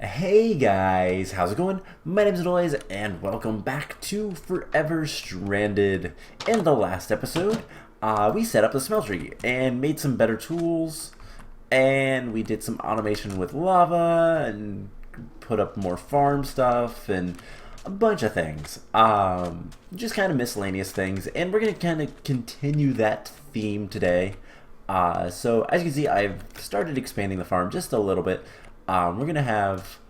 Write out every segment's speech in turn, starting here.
Hey guys, how's it going? My name is Noise, and welcome back to Forever Stranded. In the last episode, we set up the smeltery and made some better tools, and we did some automation with lava and put up more farm stuff and a bunch of things. Just kind of miscellaneous things, and we're gonna kind of continue that theme today. So as you can see, I've started expanding the farm just a little bit. We're going to have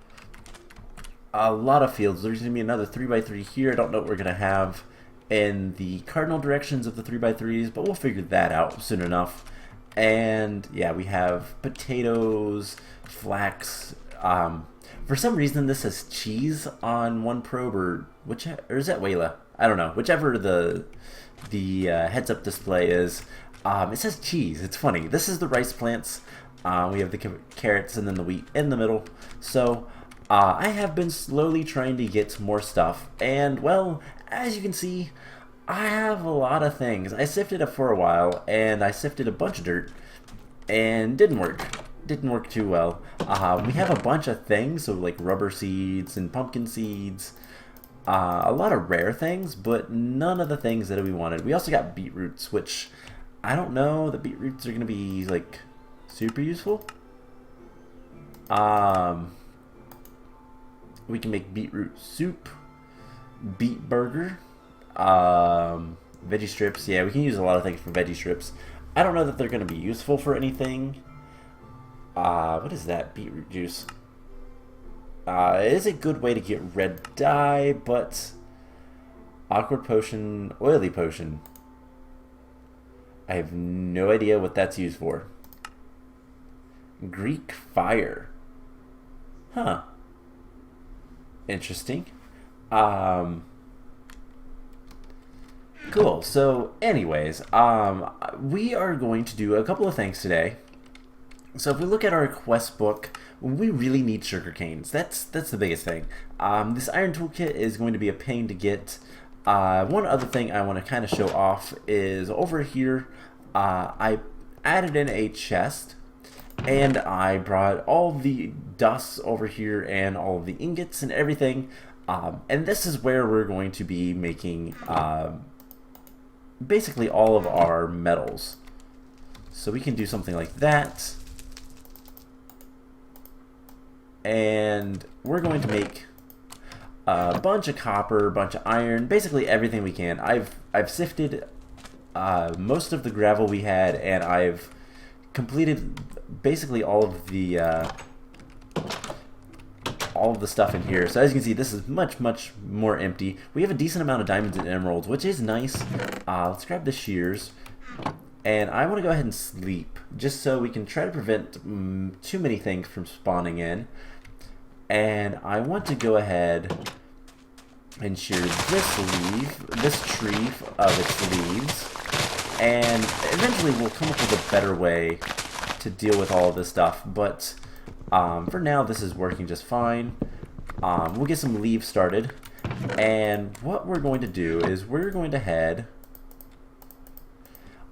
a lot of fields. There's going to be another 3x3 here. I don't know what we're going to have in the cardinal directions of the 3x3s, but we'll figure that out soon enough. And yeah, we have potatoes, flax. For some reason, this says cheese on one probe, or is that Wayla? I don't know. Whichever the heads-up display is, it says cheese. It's funny. This is the rice plants. We have the carrots and then the wheat in the middle. So I have been slowly trying to get more stuff. And, well, as you can see, I have a lot of things. I sifted it for a while, and I sifted a bunch of dirt, and didn't work. Didn't work too well. We have a bunch of things, so like rubber seeds and pumpkin seeds. A lot of rare things, but none of the things that we wanted. We also got beetroots, which I don't know. The beetroots are going to be, like, super useful. We can make beetroot soup, beet burger, veggie strips. Yeah, we can use a lot of things for veggie strips. I don't know that they're going to be useful for anything. What is that? Beetroot juice. It is a good way to get red dye, but awkward potion, oily potion. I have no idea what that's used for. Greek fire. Huh. Interesting. Cool. So, anyways, we are going to do a couple of things today. So, if we look at our quest book, we really need sugar canes. That's the biggest thing. This iron toolkit is going to be a pain to get. One other thing I want to kind of show off is over here. I added in a chest. And I brought all the dust over here and all of the ingots and everything. And this is where we're going to be making basically all of our metals. So we can do something like that. And we're going to make a bunch of copper, a bunch of iron, basically everything we can. I've sifted most of the gravel we had, and I've completed basically all of the stuff in here. So as you can see, this is much more empty. We have a decent amount of diamonds and emeralds, which is nice. Let's grab the shears, and I want to go ahead and sleep just so we can try to prevent too many things from spawning in. And I want to go ahead and shear this tree of its leaves. And eventually we'll come up with a better way to deal with all of this stuff. But for now, this is working just fine. We'll get some leaves started. And what we're going to do is we're going to head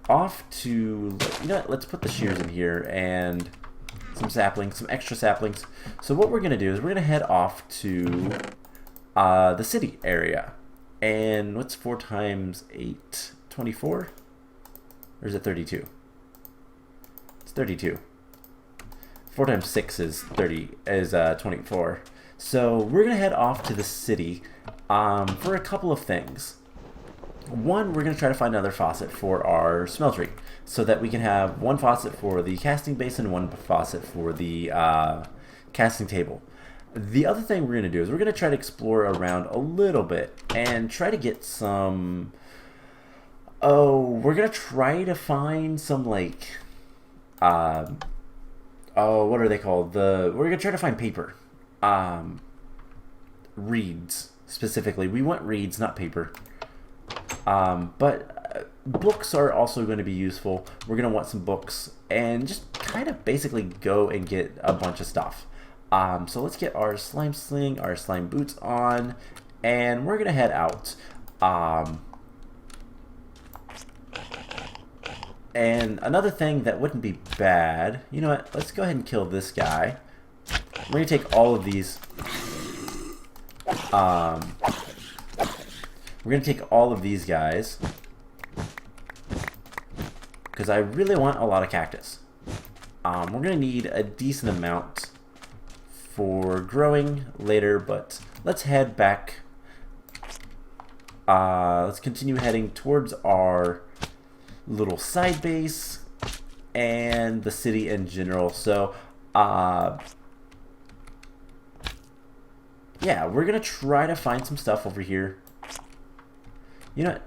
off to... You know what? Let's put the shears in here and some saplings, some extra saplings. So what we're going to do is we're going to head off to the city area. And what's 4 times 8? 24? Or is it 32? It's 32. 4 times 6 is 24. So we're gonna head off to the city for a couple of things. One, we're gonna try to find another faucet for our smeltery, so that we can have one faucet for the casting basin and one faucet for the casting table. The other thing we're gonna do is we're gonna try to explore around a little bit and try to get some. Oh, we're gonna try to find some, like, what are they called? We're gonna try to find paper. Reeds, specifically. We want reeds, not paper. But books are also going to be useful. We're gonna want some books and just kind of basically go and get a bunch of stuff. So let's get our slime sling, our slime boots on, and we're gonna head out. And another thing that wouldn't be bad, you know what, let's go ahead and kill this guy. We're going to take all of these. We're going to take all of these guys. Because I really want a lot of cactus. We're going to need a decent amount for growing later, but let's head back. Let's continue heading towards our little side base and the city in general. So, yeah, we're going to try to find some stuff over here. You know,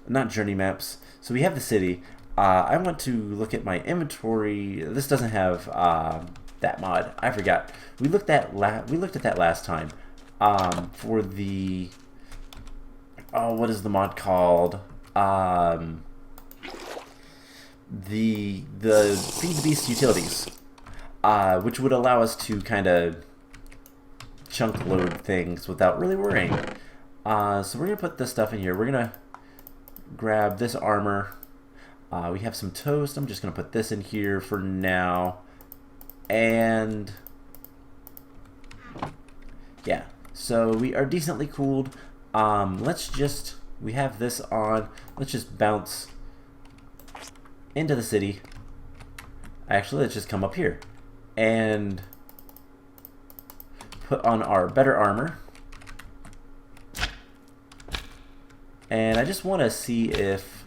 not journey maps. So we have the city. I want to look at my inventory. This doesn't have that mod. I forgot. We looked at that last time for the what is the mod called? The Feed the Beast utilities, which would allow us to kind of chunk load things without really worrying. So we're gonna put this stuff in here. We're gonna grab this armor. We have some toast. I'm just going to put this in here for now. And yeah, so we are decently cooled. We have this on. Let's just bounce into the city. Actually, let's just come up here and put on our better armor. And I just want to see if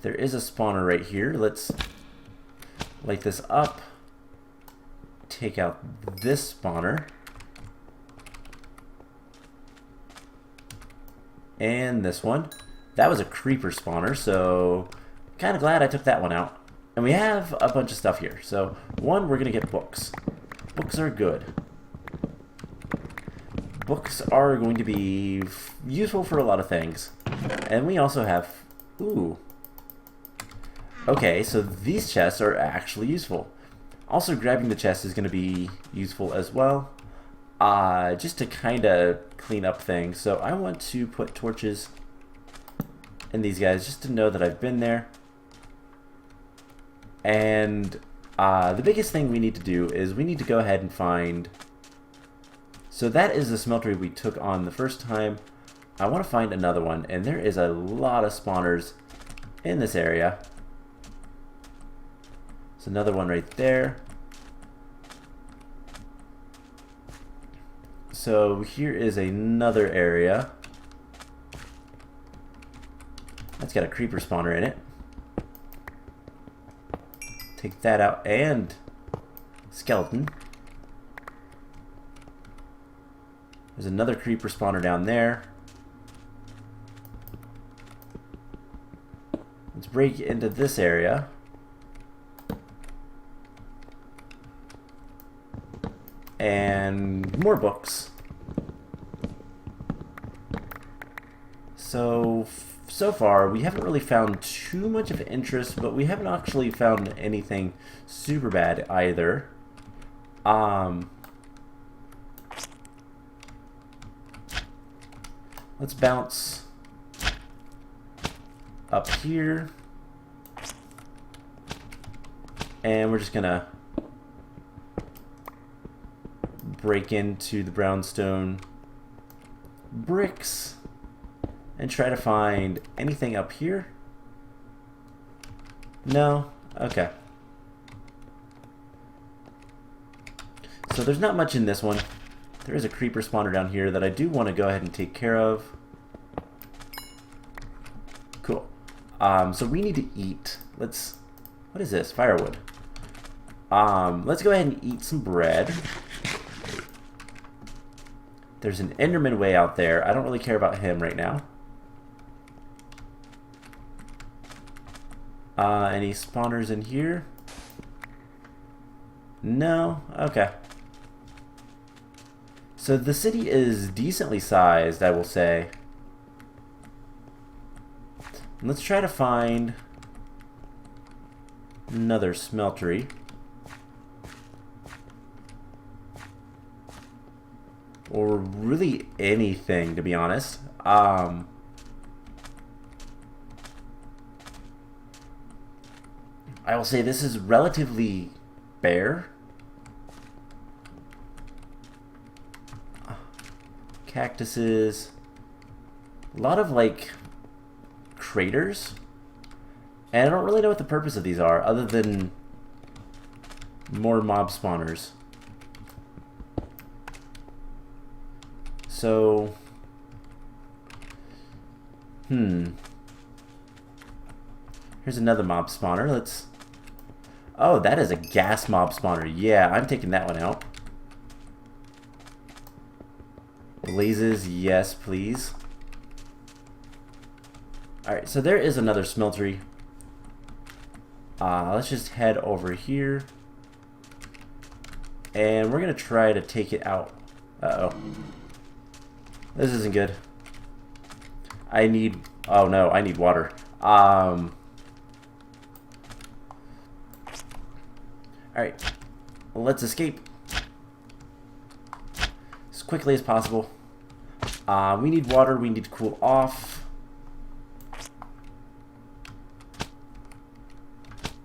there is a spawner right here. Let's light this up. Take out this spawner. And this one. That was a creeper spawner, so kind of glad I took that one out. And we have a bunch of stuff here. So, one, we're going to get books. Books are good. Books are going to be useful for a lot of things. And we also have... Ooh. Okay, so these chests are actually useful. Also, grabbing the chest is going to be useful as well. Just to kind of clean up things. So I want to put torches in these guys just to know that I've been there. And the biggest thing we need to do is we need to go ahead and find... So that is the smeltery we took on the first time. I want to find another one, and there is a lot of spawners in this area. There's another one right there. So here is another area. That's got a creeper spawner in it. Take that out, and skeleton. There's another creeper spawner down there. Let's break into this area. And more books. So far, we haven't really found too much of interest, but we haven't actually found anything super bad either. Let's bounce up here. And we're just gonna break into the brownstone bricks and try to find anything up here. No? Okay. So there's not much in this one. There is a creeper spawner down here that I do want to go ahead and take care of. Cool. So we need to eat. What is this? Firewood. Let's go ahead and eat some bread. There's an Enderman way out there. I don't really care about him right now. Any spawners in here? No? Okay. So the city is decently sized, I will say. Let's try to find another smeltery. Or really anything, to be honest. I will say this is relatively bare. Cactuses. A lot of, like, craters. And I don't really know what the purpose of these are, other than more mob spawners. So... Here's another mob spawner. Let's... Oh, that is a gas mob spawner. Yeah, I'm taking that one out. Blazes, yes, please. Alright, so there is another smeltery. Let's just head over here. And we're going to try to take it out. Uh-oh. This isn't good. I need... Oh, no, I need water. Alright. Let's escape. As quickly as possible. We need water. We need to cool off.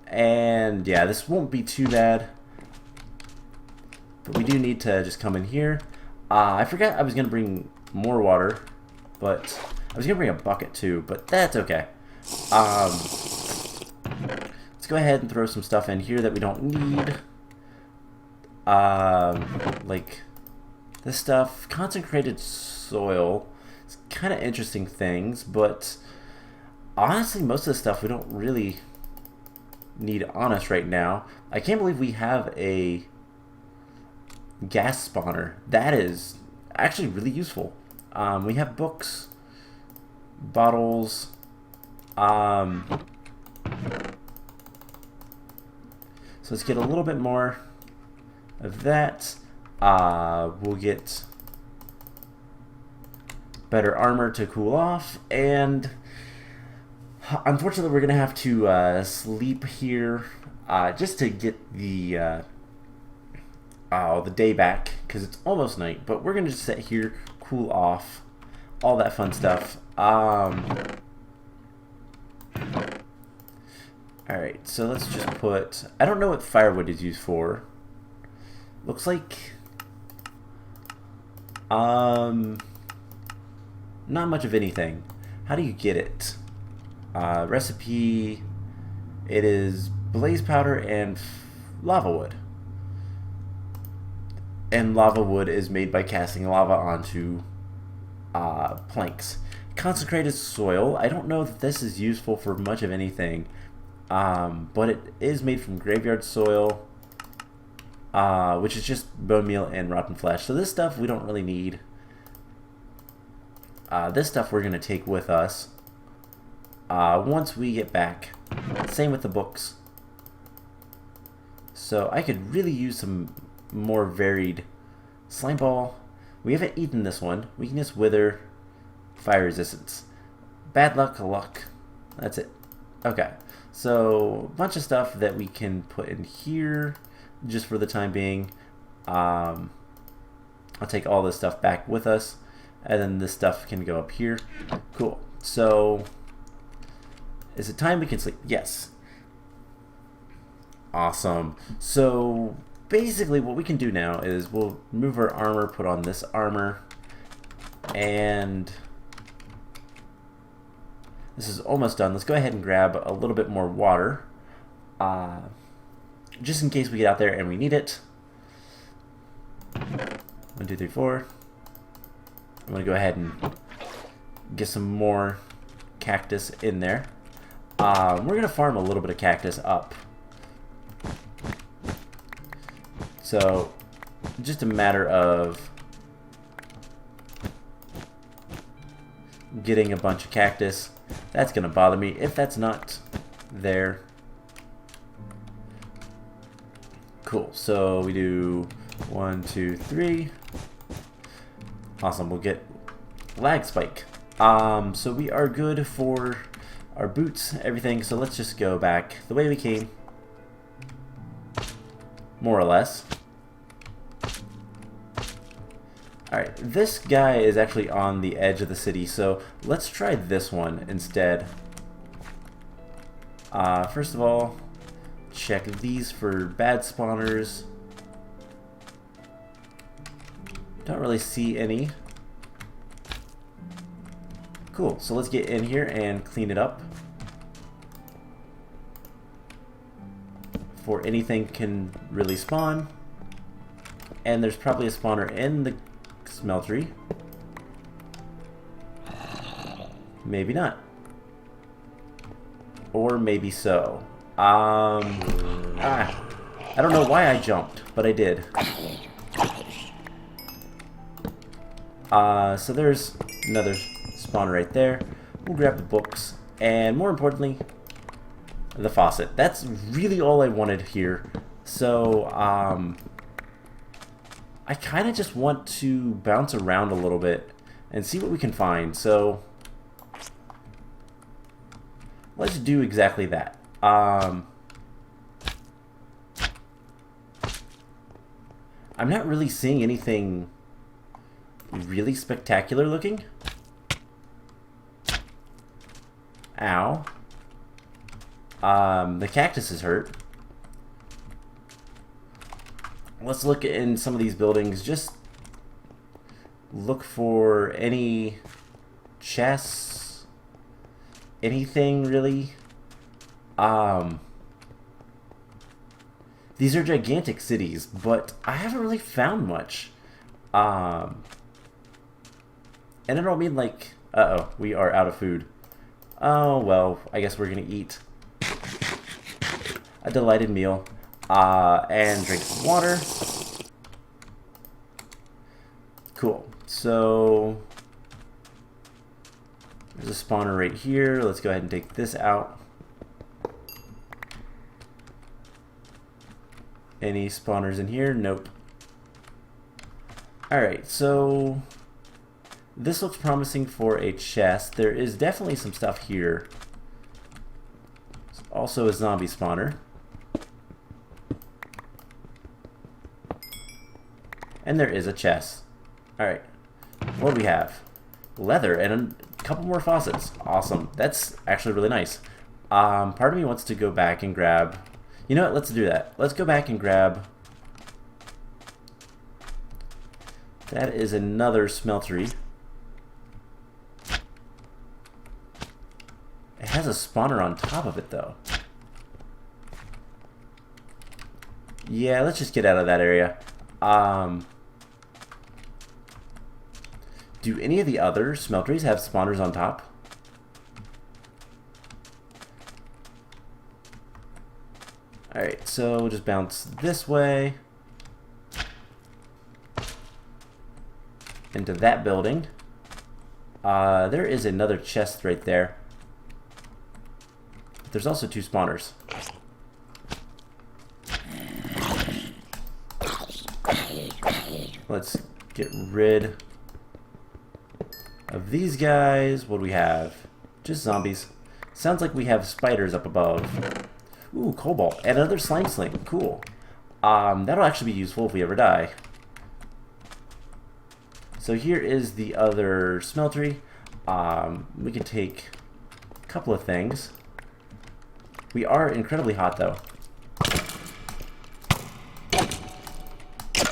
And, yeah, this won't be too bad. But we do need to just come in here. I forgot I was going to bring more water. But I was going to bring a bucket too. But that's okay. Let's go ahead and throw some stuff in here that we don't need. Like this stuff. Concentrated soil. It's kind of interesting things. But honestly, most of the stuff we don't really need on us right now. I can't believe we have a gas spawner. That is actually really useful. We have books, bottles, so let's get a little bit more of that. We'll get better armor to cool off, and unfortunately we're gonna have to sleep here just to get the day back, because it's almost night. But we're gonna just sit here, cool off, all that fun stuff. Alright, so let's just put... I don't know what firewood is used for. Looks like... not much of anything. How do you get it? Recipe... It is blaze powder and lava wood. And lava wood is made by casting lava onto planks. Consecrated soil. I don't know if this is useful for much of anything. But it is made from graveyard soil, which is just bone meal and rotten flesh. So this stuff we don't really need. This stuff we're going to take with us once we get back. Same with the books. So I could really use some more varied slime ball. We haven't eaten this one. Weakness, wither, fire resistance. Bad luck, luck. That's it. Okay. So, a bunch of stuff that we can put in here just for the time being. I'll take all this stuff back with us, and then this stuff can go up here. Cool. So, is it time we can sleep? Yes. Awesome. So, basically what we can do now is we'll remove our armor, put on this armor, and... This is almost done. Let's go ahead and grab a little bit more water, just in case we get out there and we need it. 1, 2, 3, 4. I'm going to go ahead and get some more cactus in there. We're going to farm a little bit of cactus up. So, just a matter of getting a bunch of cactus. That's going to bother me if that's not there. Cool. So we do 1, 2, 3. Awesome. We'll get lag spike. So we are good for our boots, everything. So let's just go back the way we came. More or less. Alright, this guy is actually on the edge of the city, so let's try this one instead. First of all, check these for bad spawners. Don't really see any. Cool, so let's get in here and clean it up before anything can really spawn. And there's probably a spawner in the smeltery. Maybe not. Or maybe so. I don't know why I jumped, but I did. So there's another spawner right there. We'll grab the books, and more importantly, the faucet. That's really all I wanted here. So, I kind of just want to bounce around a little bit and see what we can find. So, let's do exactly that. I'm not really seeing anything really spectacular looking. Ow. The cactus is hurt. Let's look in some of these buildings. Just look for any chests. Anything really. These are gigantic cities, but I haven't really found much. And I don't mean like, uh-oh, we are out of food. Oh, well, I guess we're gonna eat a delighted meal, and drink some water. Cool. So, there's a spawner right here. Let's go ahead and take this out. Any spawners in here? Nope. Alright, so this looks promising for a chest. There is definitely some stuff here. There's also a zombie spawner. And there is a chest. Alright. What do we have? Leather and a couple more faucets. Awesome. That's actually really nice. Part of me wants to go back and grab... You know what? Let's do that. Let's go back and grab... That is another smeltery. It has a spawner on top of it, though. Yeah, let's just get out of that area. Do any of the other smelteries have spawners on top? Alright, so we'll just bounce this way. Into that building. There is another chest right there. But there's also two spawners. Let's get rid of these guys. What do we have? Just zombies. Sounds like we have spiders up above. Ooh, cobalt. And another slime sling. Cool. That'll actually be useful if we ever die. So here is the other smeltery. We can take a couple of things. We are incredibly hot, though.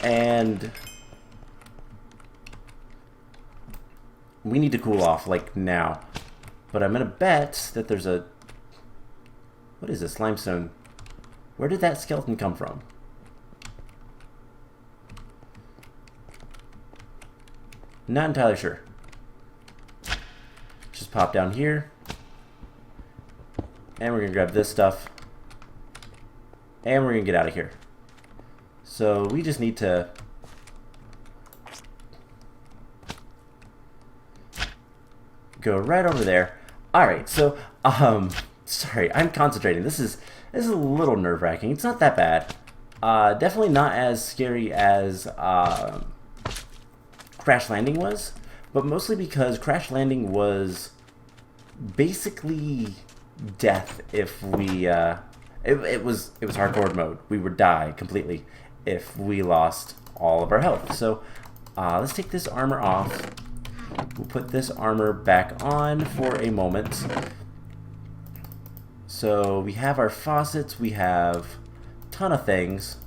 And we need to cool off, like, now. But I'm going to bet that there's a... What is this? Limestone. Where did that skeleton come from? Not entirely sure. Just pop down here. And we're going to grab this stuff. And we're going to get out of here. So we just need to... go right over there. Alright, so, sorry, I'm concentrating. This is a little nerve-wracking. It's not that bad. Definitely not as scary as Crash Landing was, but mostly because Crash Landing was basically death if we it was hardcore mode. We would die completely if we lost all of our health. So let's take this armor off. We'll put this armor back on for a moment. So we have our faucets, we have a ton of things.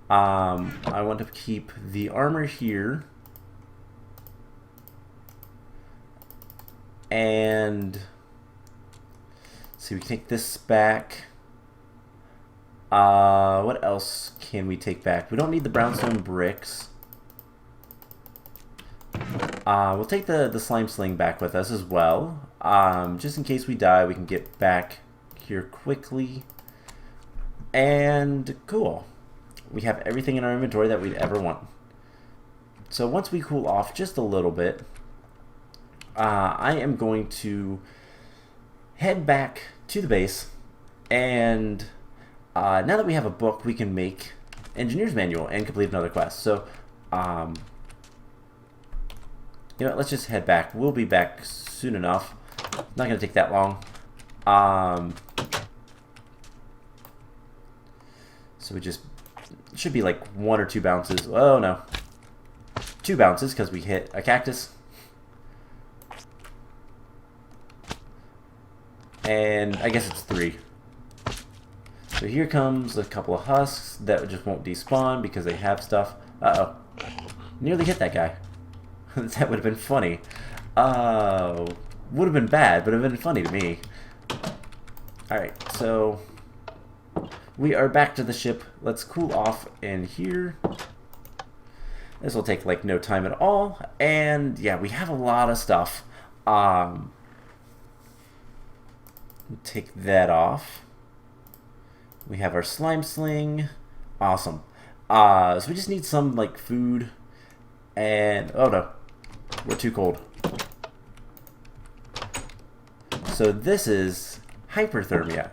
I want to keep the armor here. And let's see, we can take this back. What else can we take back? We don't need the brownstone bricks. We'll take the slime sling back with us as well. Just in case we die, we can get back here quickly. And cool. We have everything in our inventory that we'd ever want. So once we cool off just a little bit, I am going to head back to the base, and now that we have a book, we can make Engineer's Manual and complete another quest. So, you know, let's just head back. We'll be back soon enough. Not going to take that long. So we just should be like 1 or 2 bounces. Oh no, 2 bounces because we hit a cactus. And I guess it's 3. So here comes a couple of husks that just won't despawn because they have stuff. Uh-oh. Nearly hit that guy. That would have been funny. Would have been bad, but it would have been funny to me. Alright, so we are back to the ship. Let's cool off in here. This will take like no time at all. And yeah, we have a lot of stuff. Take that off. We have our slime sling. Awesome. So we just need some like food. And oh no, we're too cold. So this is hyperthermia.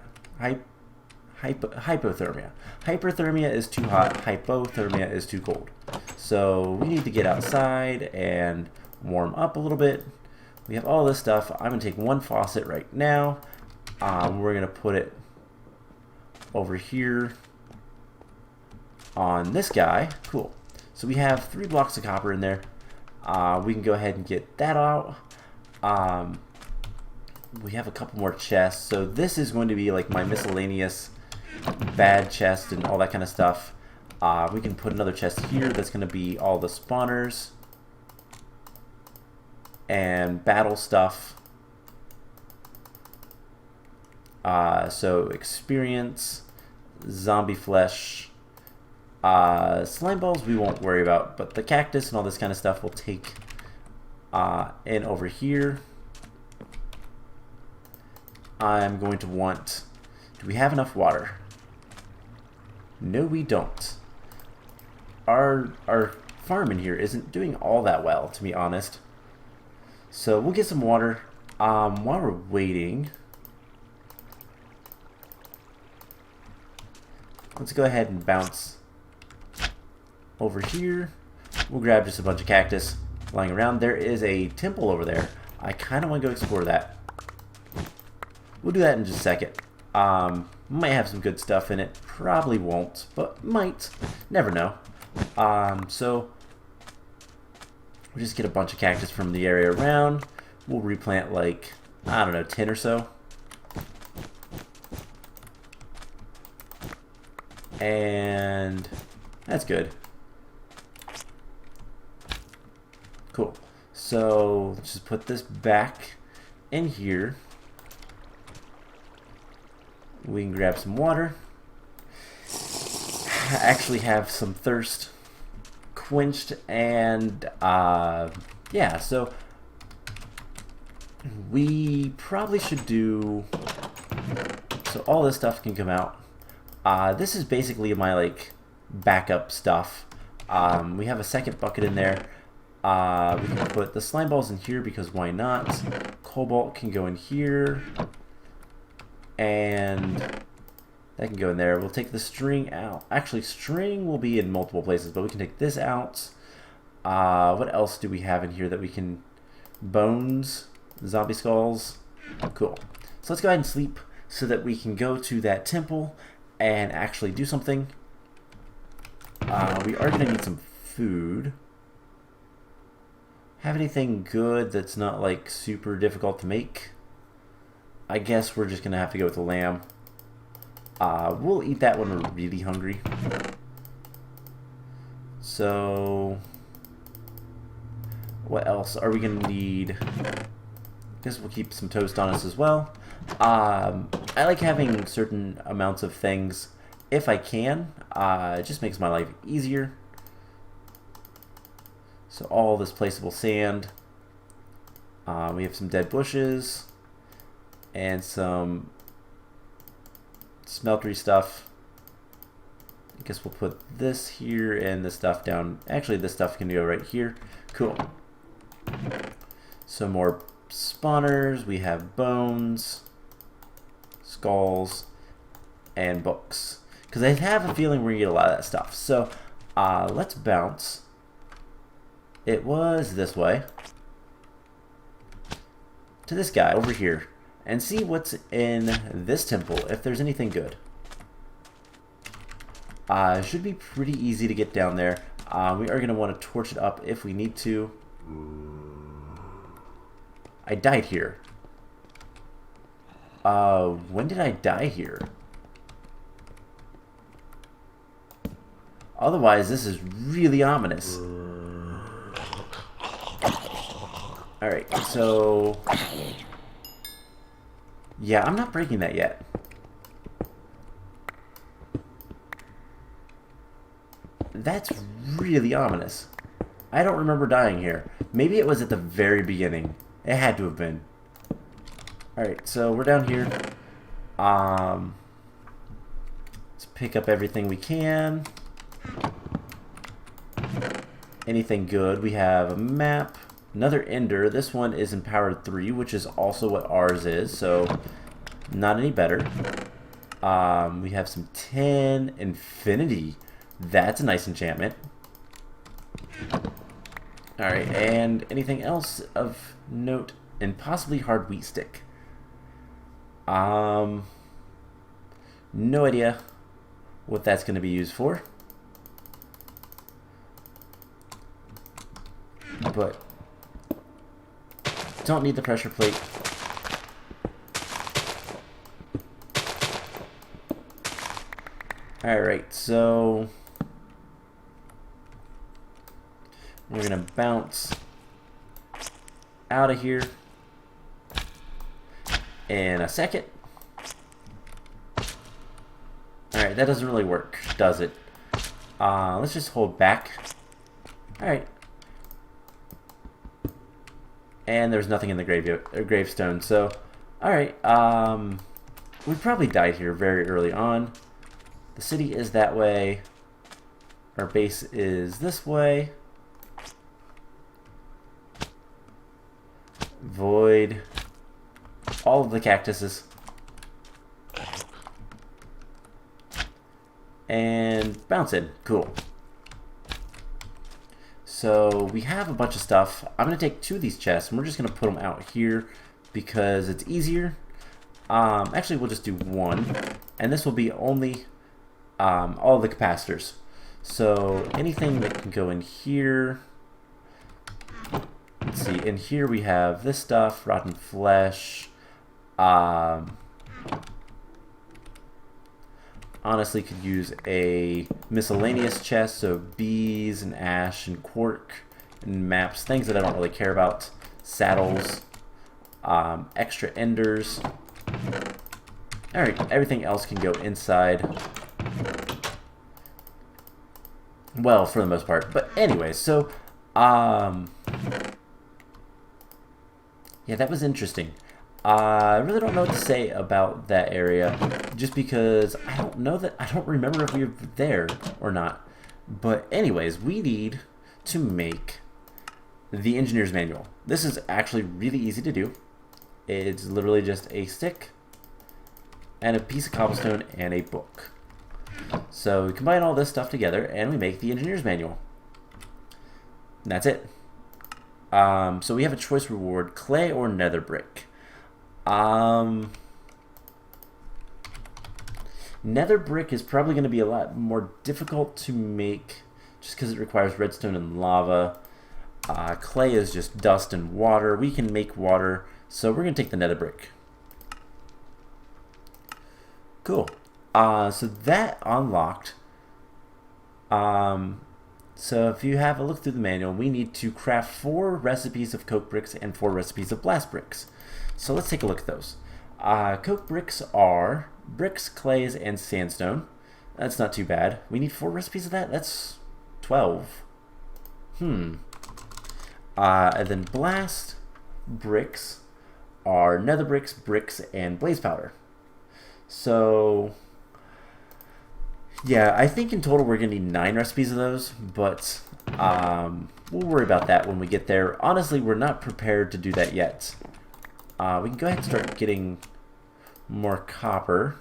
Hypothermia. Hyperthermia is too hot. Hypothermia is too cold. So we need to get outside and warm up a little bit. We have all this stuff. I'm going to take 1 faucet right now. We're going to put it over here on this guy. Cool. So we have 3 blocks of copper in there. We can go ahead and get that out. We have a couple more chests. So this is going to be like my miscellaneous bad chest and all that kind of stuff. We can put another chest here that's going to be all the spawners and battle stuff. So experience, zombie flesh, slime balls we won't worry about, but the cactus and all this kind of stuff we'll take in over here. I'm going to want, do we have enough water? No, we don't. Our farm in here isn't doing all that well, to be honest. So we'll get some water. While we're waiting, let's go ahead and bounce over here. We'll grab just a bunch of cactus lying around. There is a temple over there. I kind of want to go explore that. We'll do that in just a second. Might have some good stuff in it. Probably won't, but might. Never know. So we'll just get a bunch of cactus from the area around. We'll replant like, I don't know, 10 or so. And that's good. Cool. So let's just put this back in here. We can grab some water. Actually have some thirst quenched, and yeah, so we probably should do, so all this stuff can come out. This is basically my like backup stuff. We have a second bucket in there. We can put the slime balls in here because why not? Cobalt can go in here. And that can go in there. We'll take the string out. Actually, string will be in multiple places, but we can take this out. What else do we have in here that we can... Bones, zombie skulls. Cool. So let's go ahead and sleep so that we can go to that temple and actually do something. We are going to need some food. Have anything good that's not like super difficult to make? I guess we're just gonna have to go with the lamb. We'll eat that when we're really hungry. So, what else are we gonna need? I guess we'll keep some toast on us as well. I like having certain amounts of things if I can. It just makes my life easier. So all this placeable sand. We have some dead bushes and some smeltery stuff. I guess we'll put this here and this stuff down. Actually, this stuff can go right here. Cool. Some more spawners. We have bones, skulls, and books. Because I have a feeling we're going to get a lot of that stuff. So let's bounce. It was this way. To this guy over here. And see what's in this temple, if there's anything good. Should be pretty easy to get down there. We are going to want to torch it up if we need to. I died here. When did I die here? Otherwise, this is really ominous. Alright, so... yeah, I'm not breaking that yet. That's really ominous. I don't remember dying here. Maybe it was at the very beginning. It had to have been. Alright, so we're down here. Let's pick up everything we can. Anything good. We have a map. Another ender. This one is empowered 3, which is also what ours is, so not any better. We have some tin. Infinity. That's a nice enchantment. Alright, and anything else of note? And possibly hard wheat stick. No idea what that's going to be used for. But don't need the pressure plate. Alright, so we're going to bounce out of here in a second. Alright, that doesn't really work, does it? Let's just hold back. Alright. And there's nothing in the gravestone, so... alright, we probably died here very early on. The city is that way. Our base is this way. Void. All of the cactuses. And bounce in. Cool. So we have a bunch of stuff. I'm going to take 2 of these chests and we're just going to put them out here because it's easier. Actually, we'll just do 1. And this will be only all the capacitors. So anything that can go in here. Let's see, in here we have this stuff, rotten flesh. Honestly, could use a miscellaneous chest, so bees and ash and quark and maps, things that I don't really care about. Saddles, extra enders. Alright, everything else can go inside. Well, for the most part. But anyway, so, yeah, that was interesting. I really don't know what to say about that area, just because I don't remember if we were there or not. But anyways, we need to make the engineer's manual. This is actually really easy to do. It's literally just a stick and a piece of cobblestone and a book. So we combine all this stuff together and we make the engineer's manual. And that's it. So we have a choice reward, clay or nether brick. Nether brick is probably going to be a lot more difficult to make just because it requires redstone and lava. Clay is just dust and water. We can make water, so we're going to take the nether brick. Cool. So that unlocked. So if you have a look through the manual, we need to craft 4 recipes of coke bricks and 4 recipes of blast bricks. So let's take a look at those. Coke bricks are bricks, clays, and sandstone. That's not too bad. We need 4 recipes of that? That's 12. And then blast bricks are nether bricks, bricks, and blaze powder. So yeah, I think in total we're going to need 9 recipes of those, but we'll worry about that when we get there. Honestly, we're not prepared to do that yet. We can go ahead and start getting more copper.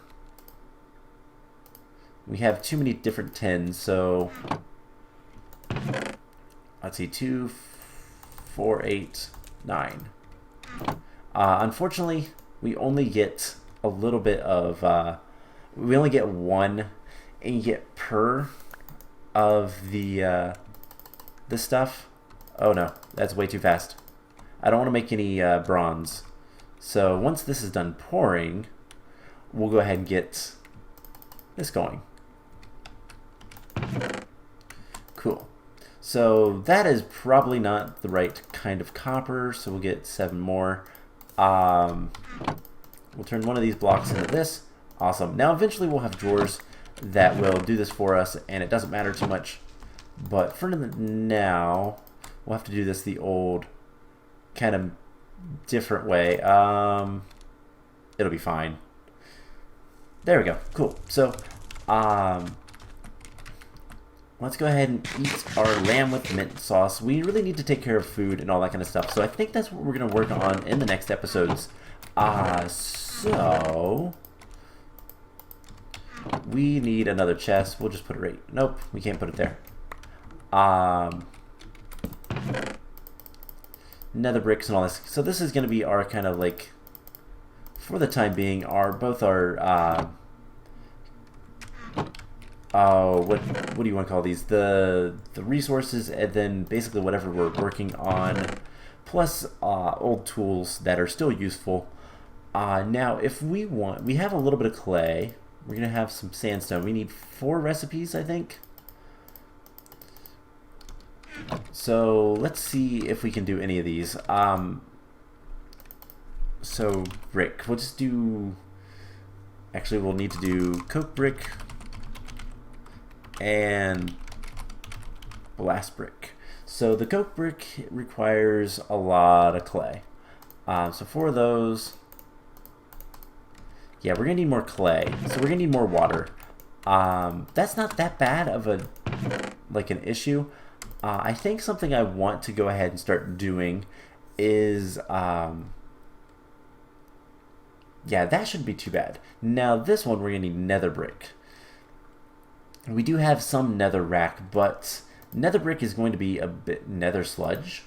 We have too many different tins, so let's see, 2, 4, 8, 9. Unfortunately, we only get a little bit of, we only get 1 ingot per of the stuff. Oh no, that's way too fast. I don't want to make any bronze. So once this is done pouring, we'll go ahead and get this going. Cool. So that is probably not the right kind of copper, so we'll get 7 more. We'll turn one of these blocks into this. Awesome. Now eventually we'll have drawers that will do this for us, and it doesn't matter too much. But for now, we'll have to do this the old kind of different way. It'll be fine. There we go. Cool. So, let's go ahead and eat our lamb with mint sauce. We really need to take care of food and all that kind of stuff. So I think that's what we're going to work on in the next episodes. So we need another chest. We'll just put it right. Nope, we can't put it there. Nether bricks and all this. So this is going to be our kind of like, for the time being, both our what do you want to call these? The resources, and then basically whatever we're working on, plus old tools that are still useful. Now, if we want, we have a little bit of clay. We're gonna have some sandstone. We need 4 recipes, I think. So let's see if we can do any of these. So brick. We'll just do. Actually, we'll need to do coke brick and blast brick. So the coke brick requires a lot of clay. So 4 of those. Yeah, we're gonna need more clay. So we're gonna need more water. That's not that bad of an issue. I think something I want to go ahead and start doing is yeah, that shouldn't be too bad. Now this one we're gonna need nether brick. We do have some nether rack, but nether brick is going to be a bit nether sludge.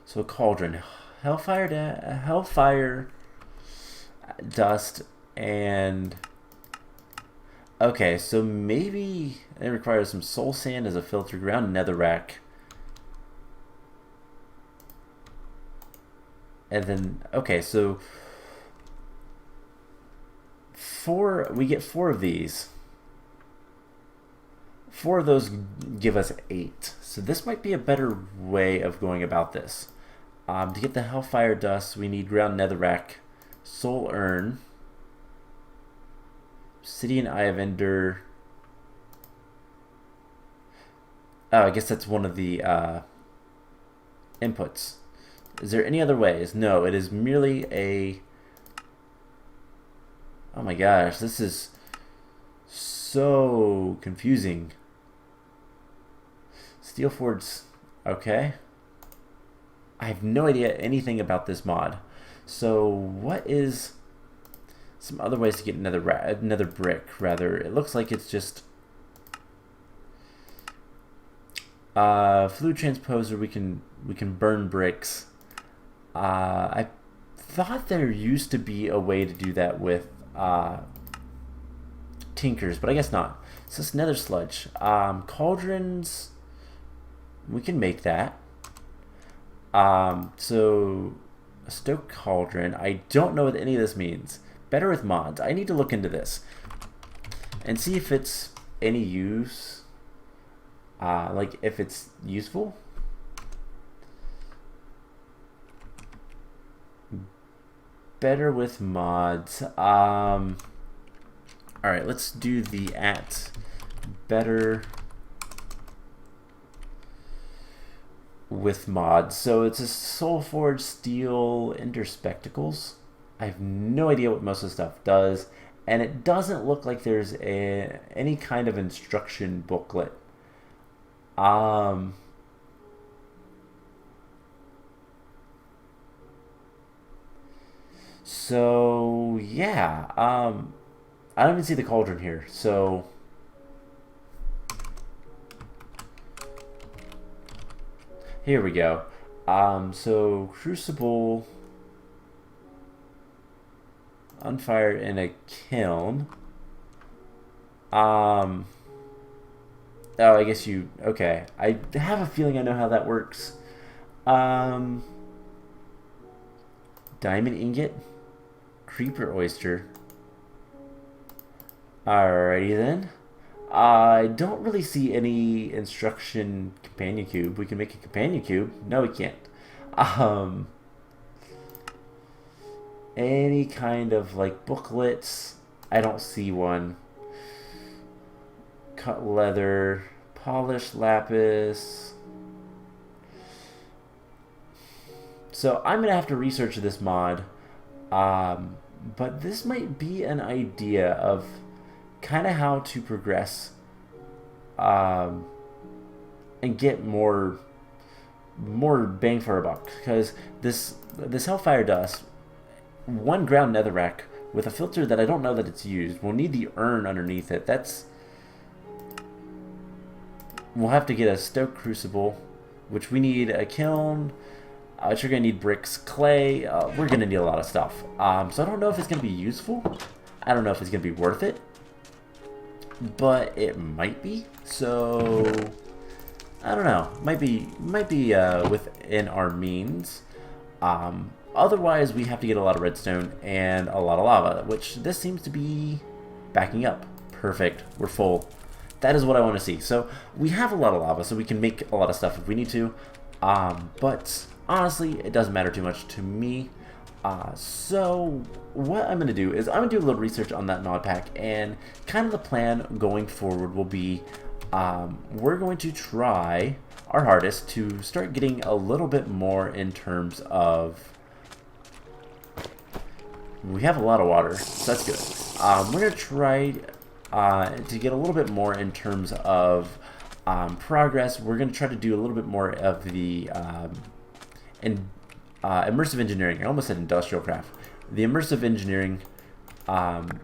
So a cauldron, hellfire dust, and okay, so maybe it requires some soul sand as a filter ground, netherrack, and then okay, so we get 4 of these. 4 of those give us 8. So this might be a better way of going about this. To get the hellfire dust, we need ground netherrack, soul urn, obsidian eye of ender. Oh, I guess that's one of the inputs. Is there any other ways? No, it is merely a. Oh my gosh, this is so confusing. Steel forge. Okay. I have no idea anything about this mod. So what is some other ways to get another brick? Rather, it looks like it's just fluid transposer. We can burn bricks. I thought there used to be a way to do that with tinkers, but I guess not. So it's nether sludge. Cauldrons. We can make that. So a stoke cauldron. I don't know what any of this means. Better with mods. I need to look into this and see if it's any use. Like if it's useful. Better with mods. Alright, let's do the better with mods. So it's a Soulforged Steel Ender Spectacles. I have no idea what most of the stuff does, and it doesn't look like there's any kind of instruction booklet. So yeah, I don't even see the cauldron here. So here we go. So Crucible, unfired in a kiln. Oh, I guess you, okay. I have a feeling I know how that works. Diamond ingot, creeper oyster. Alrighty then. I don't really see any instruction companion cube. We can make a companion cube. No, we can't. Any kind of like booklets. I don't see one. Cut leather, polished lapis. So I'm gonna have to research this mod. But this might be an idea of kind of how to progress and get more bang for our buck, because this hellfire dust, 1 ground netherrack with a filter that I don't know that it's used. We'll need the urn underneath it. We'll have to get a stoked crucible, which we need a kiln, which you're gonna need bricks, clay. We're gonna need a lot of stuff. So I don't know if it's gonna be useful. I don't know if it's gonna be worth it, but it might be. So I don't know. Might be within our means. Otherwise, we have to get a lot of redstone and a lot of lava, which this seems to be backing up. Perfect. We're full. That is what I want to see. So we have a lot of lava, so we can make a lot of stuff if we need to. But honestly, it doesn't matter too much to me. So what I'm going to do is I'm going to do a little research on that mod pack, and kind of the plan going forward will be we're going to try our hardest to start getting a little bit more in terms of, we have a lot of water, so that's good. We're going to try to get a little bit more in terms of progress. We're going to try to do a little bit more of the immersive engineering. I almost said industrial craft. The immersive engineering, and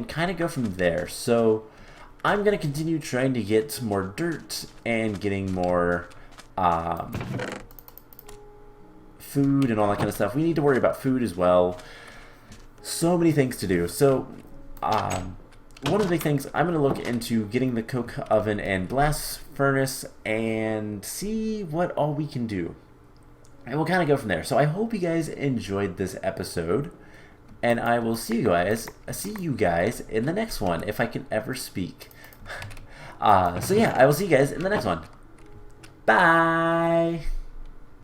kind of go from there. So I'm going to continue trying to get more dirt and getting more food and all that kind of stuff. We need to worry about food as well. So many things to do. So one of the big things, I'm going to look into getting the coke oven and blast furnace and see what all we can do. And we'll kind of go from there. So I hope you guys enjoyed this episode, and I will see you guys in the next one, if I can ever speak. So yeah, I will see you guys in the next one. Bye!